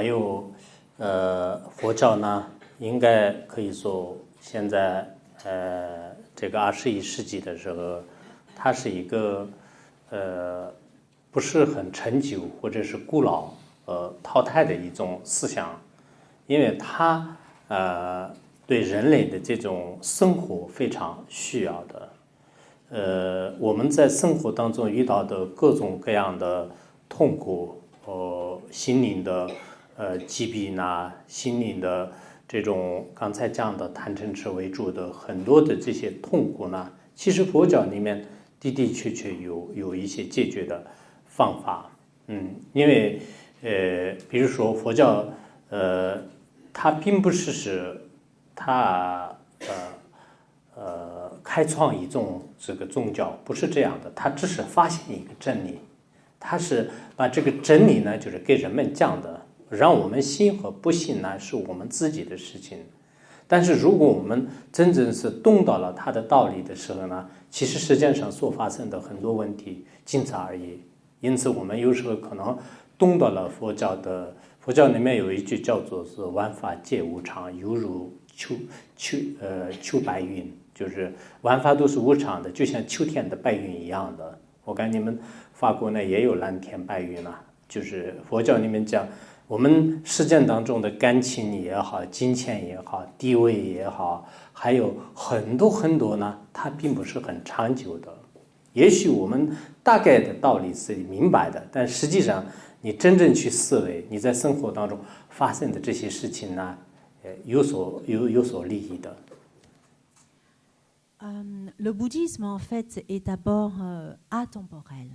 有佛教呢，应该可以说现在这个21世纪的时候，它是一个不是很陈旧或者是古老淘汰的一种思想，因为它对人类的这种生活非常需要的。我们在生活当中遇到的各种各样的痛苦，心灵的疾病啊，心灵的这种刚才讲的贪嗔痴为主的很多的这些痛苦呢，其实佛教里面的的确确有一些解决的方法。因为比如说佛教它并不是它开创一种这个宗教，不是这样的，它只是发现一个真理，它是把这个真理呢，就是给人们讲的，让我们信和不信呢是我们自己的事情。但是如果我们真正是懂到了它的道理的时候呢，其实世界上所发生的很多问题仅此而已。因此我们有时候可能懂到了佛教里面有一句叫做是万法皆无常，犹如秋白云，就是万法都是无常的，就像秋天的白云一样的。我看你们法国呢也有蓝天白云啊，就是佛教里面讲我们实践当中的感情也好，金钱也好，地位也好，还有很多很多呢，它并不是很长久的。也许我们大概的道理是明白的，但实际上你真正去思维，你在生活当中发生的这些事情呢，有所利益的。Le bouddhisme, en fait, est d'abord atemporel.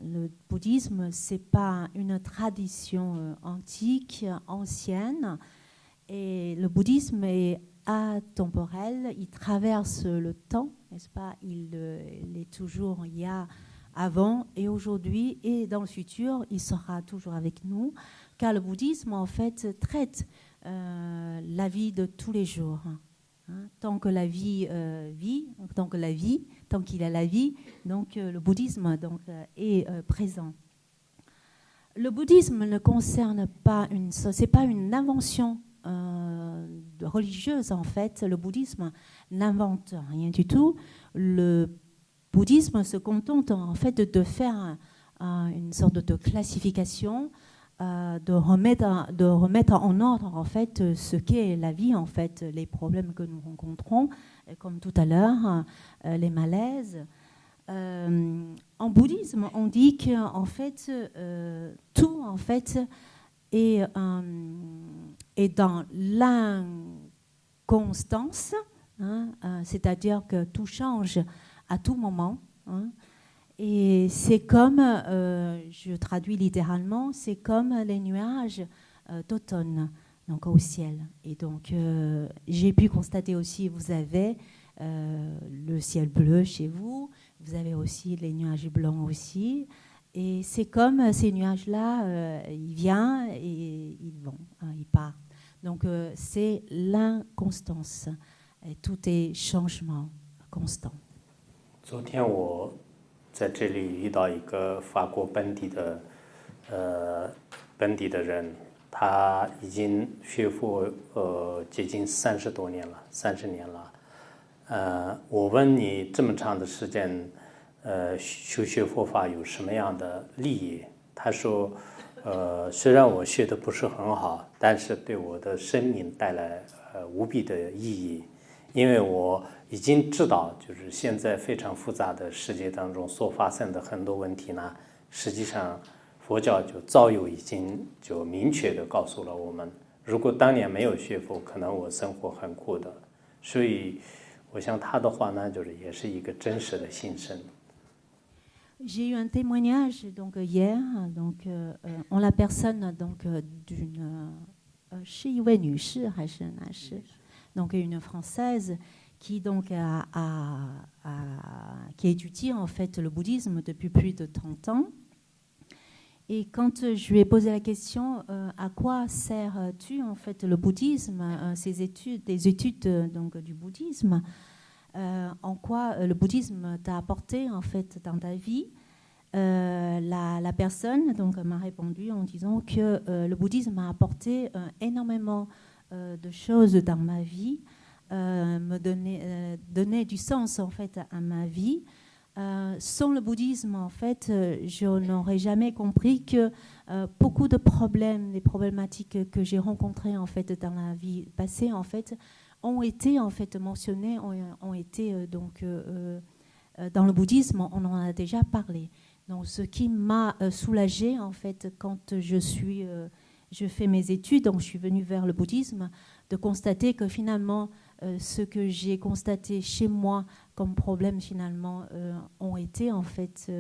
Le bouddhisme, c'est pas une tradition antique, ancienne. Et le bouddhisme est atemporel. Il traverse le temps, n'est-ce pas? Il est toujours, il y a avant et aujourd'hui et dans le futur, il sera toujours avec nous. Car le bouddhisme, en fait, traite la vie de tous les jours. Tant que la vie vit, tant qu'il a la vie, donc le bouddhisme donc, est présent. Le bouddhisme ne concerne pas c'est pas une invention religieuse en fait. Le bouddhisme n'invente rien du tout. Le bouddhisme se contente en fait de faire une sorte de classification. De remettre en ordre en fait ce qu'est la vie en fait, les problèmes que nous rencontrons, comme tout à l'heure, les malaises. En bouddhisme, on dit que en fait tout en fait est dans l'inconstance, c'est-à-dire que tout change à tout moment. Et c'est comme, je traduis littéralement, c'est comme les nuages d'automne donc au ciel. Et donc, j'ai pu constater aussi, vous avez le ciel bleu chez vous, vous avez aussi les nuages blancs aussi. Et c'est comme ces nuages-là, ils viennent et ils vont, ils partent. Donc, c'est l'inconstance. Et tout est changement constant. 昨天我在这里遇到一个法国本地的人，他已经学佛接近30多年了，30年了。我问你这么长的时间，修学佛法有什么样的利益？他说，虽然我学的不是很好，但是对我的生命带来无比的意义。因为我已经知道，就是现在非常复杂的世界当中所发生的很多问题呢，实际上佛教就早有已经就明确的告诉了我们，如果当年没有学佛，可能我生活很苦的。所以我想他的话呢，就是也是一个真实的心声。J'ai eu un témoignage donc hier, donc en la personne donc d'une 是一位女士还是男士？ Donc une Française qui donc qui étudie en fait le bouddhisme depuis plus de 30 ans. Et quand je lui ai posé la question à quoi sert-tu en fait le bouddhisme, ces études, des études donc du bouddhisme, en quoi le bouddhisme t'a apporté en fait dans ta vie, la personne donc, m'a répondu en disant que le bouddhisme m'a apporté énormément de choses dans ma vie, me donnait du sens en fait à ma vie. Sans le bouddhisme, en fait, je n'aurais jamais compris que beaucoup de problèmes, des problématiques que j'ai rencontrées en fait dans la vie passée, en fait, ont été en fait mentionnés, ont été donc dans le bouddhisme, on en a déjà parlé. Donc, ce qui m'a soulagée en fait quand je fais mes études, donc je suis venue vers le bouddhisme, de constater que finalement ce que j'ai constaté chez moi comme problème finalement ont été en fait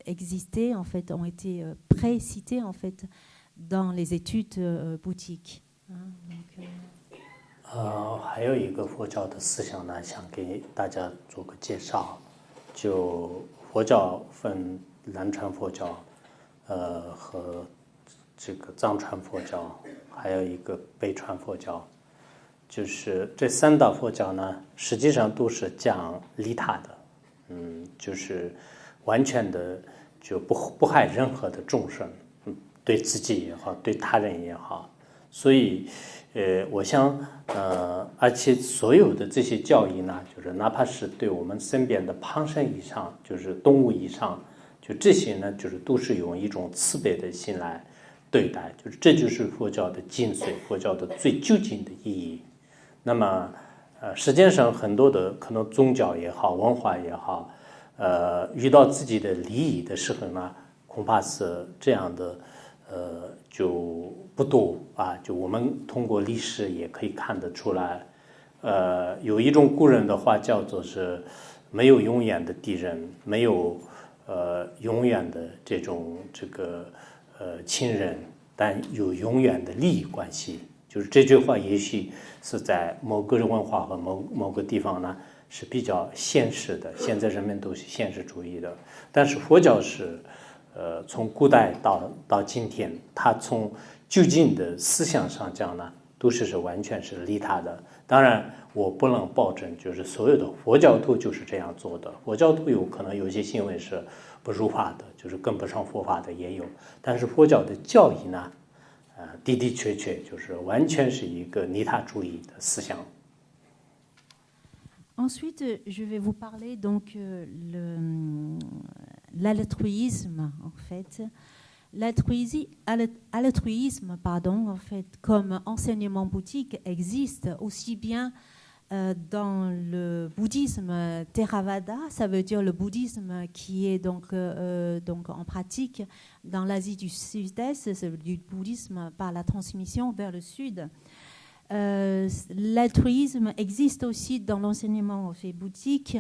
existé, en fait ont été précités en fait dans les études bouddhiques. 还有一个佛教的思想呢，想给大家做个介绍。就佛教分南传佛教，和这个藏传佛教，还有一个北传佛教。就是这三大佛教呢，实际上都是讲利他的，就是完全的就不害任何的众生，对自己也好，对他人也好。所以，我想，而且所有的这些教义呢，就是哪怕是对我们身边的旁生以上，就是动物以上，就这些呢，就是都是用一种慈悲的心来对待，就是这就是佛教的精髓，佛教的最究竟的意义。那么，世界上很多的可能宗教也好，文化也好，遇到自己的利益的时候呢，恐怕是这样的，就不多啊。就我们通过历史也可以看得出来，有一种古人的话叫做是，没有永远的敌人，没有永远的这个亲人，但有永远的利益关系。就是这句话也许是在某个文化和某个地方呢是比较现实的，现在人们都是现实主义的，但是佛教是从古代到今天，它从究竟的思想上讲呢都是完全是利他的。当然我不能保证就是所有的佛教徒就是这样做的，佛教徒有可能有些行为是不如法的，就是跟不上佛法的也有，但是佛教的教义呢的的确确就是完全是一个利他主义的思想。 Ensuite, je vais vous parler donc l'altruisme en fait. L'altruisme, pardon, en fait, comme enseignement bouddhique existe aussi bien dans le bouddhisme Theravada, ça veut dire le bouddhisme qui est donc en pratique dans l'Asie du Sud-Est, c'est du bouddhisme par la transmission vers le Sud. L'altruisme existe aussi dans l'enseignement bouddhique,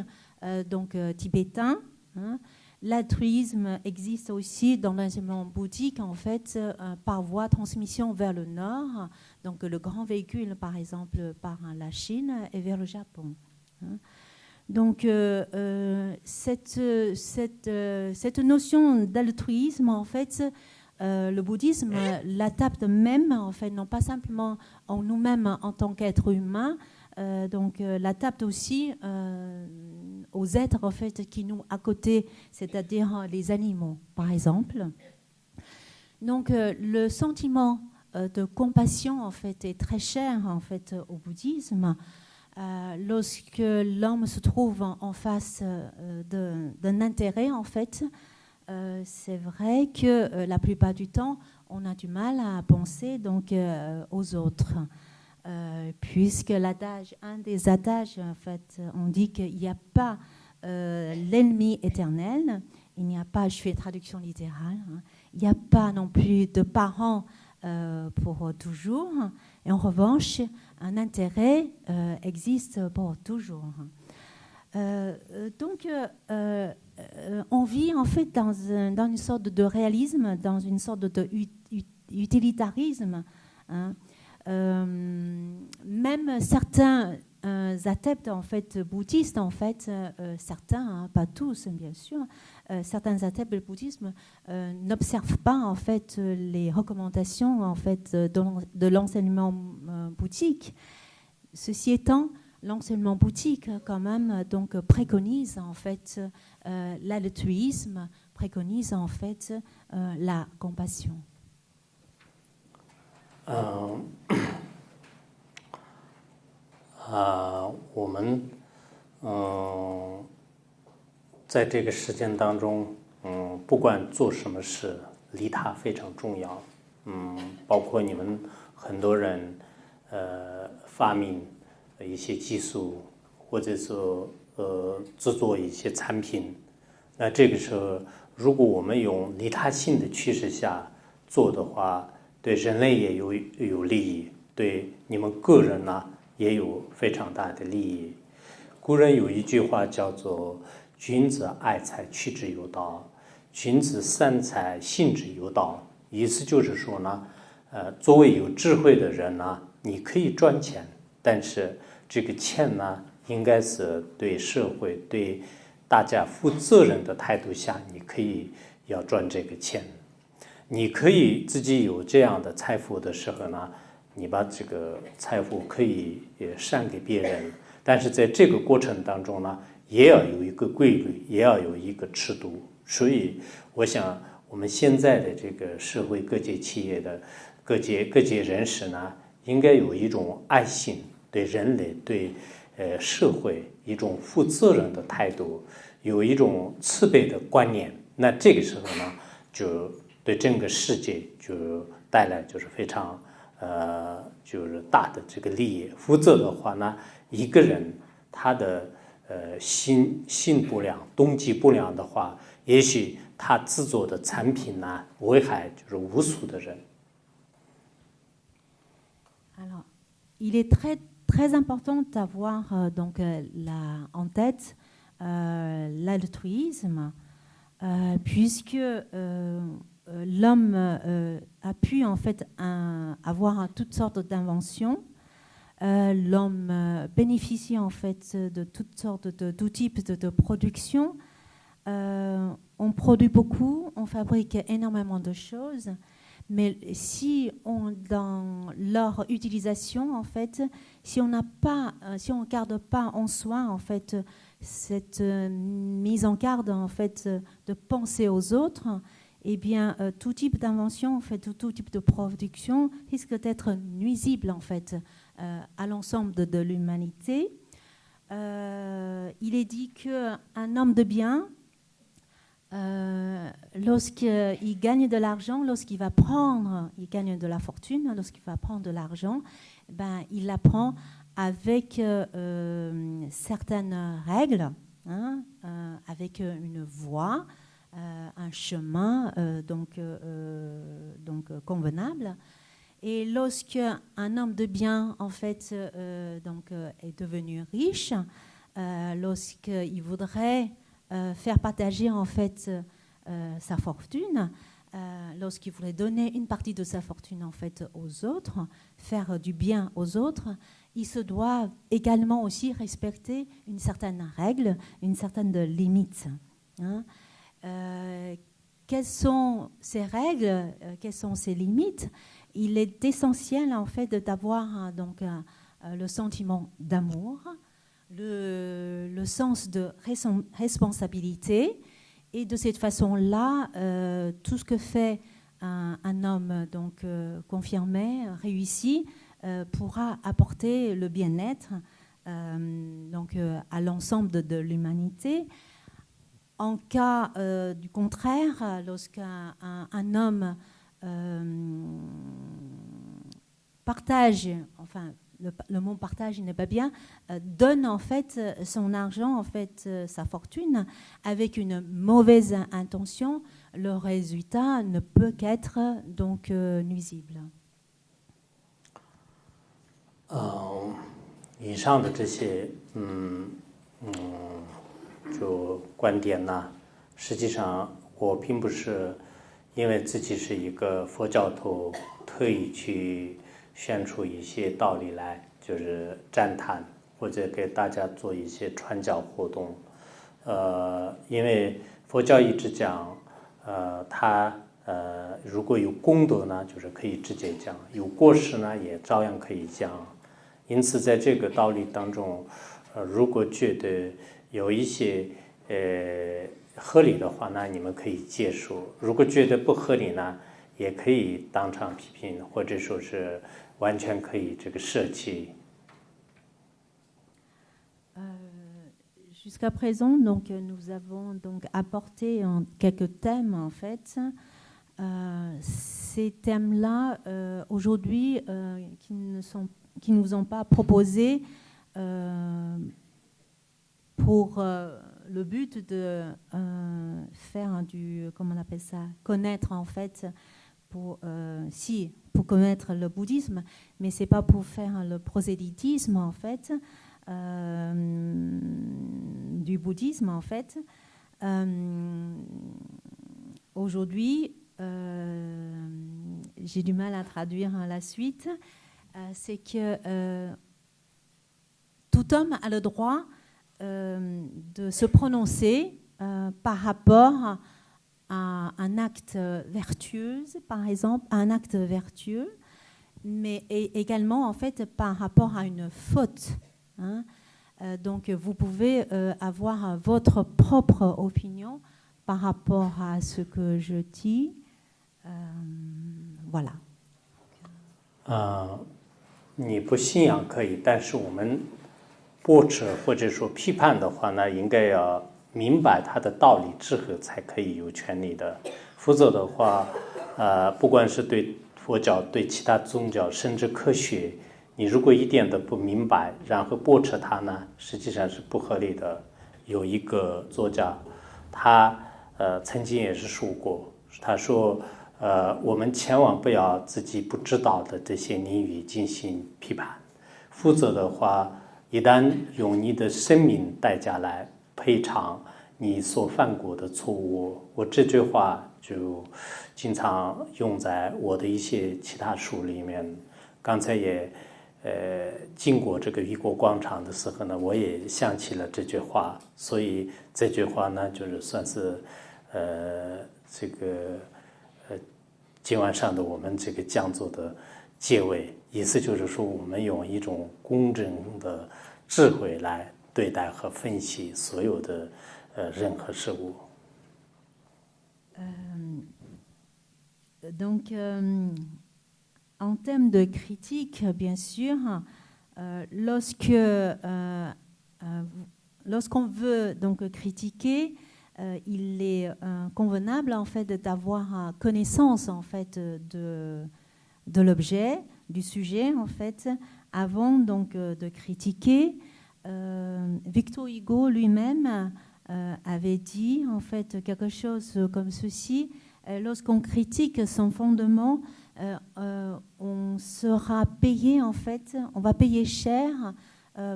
donc tibétain. Hein. L'altruisme existe aussi dans l'enseignement bouddhique, en fait, par voie de transmission vers le nord, donc le grand véhicule, par exemple, par la Chine et vers le Japon. Hein. Donc, cette notion d'altruisme, en fait, le bouddhisme l'adapte même, en fait, non pas simplement en nous-mêmes en tant qu'êtres humains, donc l'adapte aussi aux êtres en fait qui nous à côté, c'est-à-dire les animaux, par exemple. Donc le sentiment de compassion en fait est très cher en fait au bouddhisme. Lorsque l'homme se trouve en face d'un intérêt en fait, c'est vrai que la plupart du temps, on a du mal à penser donc aux autres. Puisque un des adages, en fait, on dit qu'il n'y a pas l'ennemi éternel, il n'y a pas, je fais traduction littérale, hein, il n'y a pas non plus de parents pour toujours, et en revanche, un intérêt existe pour toujours. Donc, on vit en fait dans une sorte de réalisme, dans une sorte d'utilitarisme. Hein. Même certains adeptes en fait bouddhistes, en fait, certains, hein, pas tous bien sûr, certains adeptes du bouddhisme n'observent pas en fait les recommandations en fait de l'enseignement bouddhique. Ceci étant, l'enseignement bouddhique quand même donc préconise en fait l'altruisme, préconise en fait la compassion. 我们在这个时间当中，不管做什么事，利他非常重要。包括你们很多人发明一些技术，或者说制作一些产品，那这个时候，如果我们用利他性的趋势下做的话，对人类也有利益，对你们个人呢也有非常大的利益。古人有一句话叫做“君子爱财，取之有道；君子善财，信之有道”。意思就是说呢，作为有智慧的人呢，你可以赚钱，但是这个钱呢，应该是对社会、对大家负责任的态度下，你可以要赚这个钱。你可以自己有这样的财富的时候呢，你把这个财富可以也善给别人，但是在这个过程当中呢，也要有一个规律，也要有一个尺度。所以我想我们现在的这个社会各界企业的各界人士呢，应该有一种爱心，对人类对社会一种负责任的态度，有一种慈悲的观念。那这个时候呢，就对整个世界就带来就是非常就是大的这个利益。否则的话呢，一个人他的心不良、动机不良的话，也许他制作的产品呢，危害就是无数的人。Alors, il est très important d'avoir donc en tête l'altruisme, puisque l'homme a pu en fait avoir toutes sortes d'inventions. L'homme bénéficie en fait de toutes sortes tout types de production. On produit beaucoup, on fabrique énormément de choses, mais si dans leur utilisation en fait, si on garde pas en soi en fait cette mise en garde en fait de penser aux autres, eh bien tout type d'invention en fait, tout type de production risque d'être nuisible en fait à l'ensemble de l'humanité. Il est dit qu'un homme de bien, lorsqu'il gagne de l'argent, il gagne de la fortune, lorsqu'il va prendre de l'argent, ben, il l'apprend avec certaines règles, avec une voie, un chemin donc convenable. Et lorsqu'un homme de bien en fait est devenu riche, lorsqu'il voudrait faire partager en fait sa fortune, lorsqu'il voulait donner une partie de sa fortune en fait aux autres, faire du bien aux autres, il se doit également aussi respecter une certaine règle, une certaine limite. Quelles sont ces règles, quelles sont ces limites? Il est essentiel en fait d'avoir donc le sentiment d'amour, le sens de responsabilité, et de cette façon-là, tout ce que fait un homme donc confirmé, réussi, pourra apporter le bien-être donc à l'ensemble de l'humanité. En cas du contraire, lorsqu'un homme partage, enfin le mot partage n'est pas bien, donne en fait son argent, en fait sa fortune, avec une mauvaise intention, le résultat ne peut qu'être donc nuisible. 以上的这些就观点呢，实际上我并不是因为自己是一个佛教徒特意去选出一些道理来就是赞叹或者给大家做一些传教活动。因为佛教一直讲他如果有功德呢就是可以直接讲，有过失呢也照样可以讲。因此在这个道理当中如果觉得有一些合理的话呢，你们可以接受；如果觉得不合理呢，也可以当场批评，或者说是完全可以这个舍弃。Jusqu'à présent, donc, nous avons donc apporté quelques thèmes en fait. Ces thèmes-là, aujourd'hui, qui nous ont pas proposés pour le but de faire comment on appelle ça, connaître en fait, pour connaître le bouddhisme, mais c'est pas pour faire le prosélytisme en fait. Du bouddhisme en fait. Aujourd'hui, j'ai du mal à traduire la suite, c'est que tout homme a le droit de se prononcer par rapport à un acte vertueux, par exemple, un acte vertueux, mais également en fait par rapport à une faute. Hein. Donc, vous pouvez avoir votre propre opinion par rapport à ce que je dis. Voilà. 你不信仰可以，但是我们驳斥或者说批判的话呢，应该要明白它的道理之后才可以有权利的。否则的话，不管是对佛教、对其他宗教，甚至科学。你如果一点都不明白，然后驳斥它呢，实际上是不合理的。有一个作家，他曾经也是说过，他说我们千万不要自己不知道的这些领域进行批判，否则的话，一旦用你的生命代价来赔偿你所犯过的错误，我这句话就经常用在我的一些其他书里面。刚才也经过这个雨果广场的时候呢，我也想起了这句话，所以这句话呢，就是算是这个今晚上的我们这个讲座的结尾，意思就是说，我们用一种公正的智慧来对待和分析所有的人和事物。Donc, en termes de critique, bien sûr, lorsqu'on veut donc critiquer, il est convenable en fait d'avoir connaissance en fait de l'objet, du sujet en fait, avant donc de critiquer. Victor Hugo lui-même avait dit en fait quelque chose comme ceci: lorsqu'on critique son fondement, on sera payé en fait, on va payer cher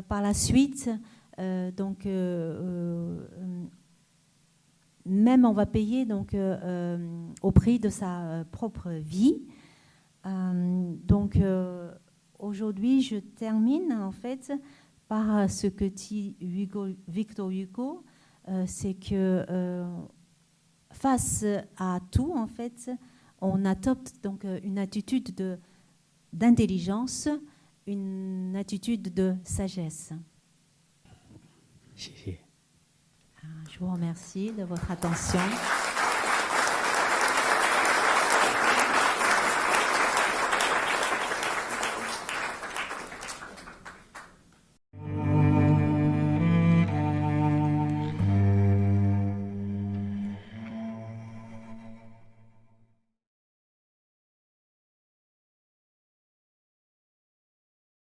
par la suite, donc même on va payer donc au prix de sa propre vie. Donc aujourd'hui, je termine en fait par ce que dit Victor Hugo, c'est que face à tout en fait, on adopte donc une attitude d'intelligence, une attitude de sagesse. Je vous remercie de votre attention.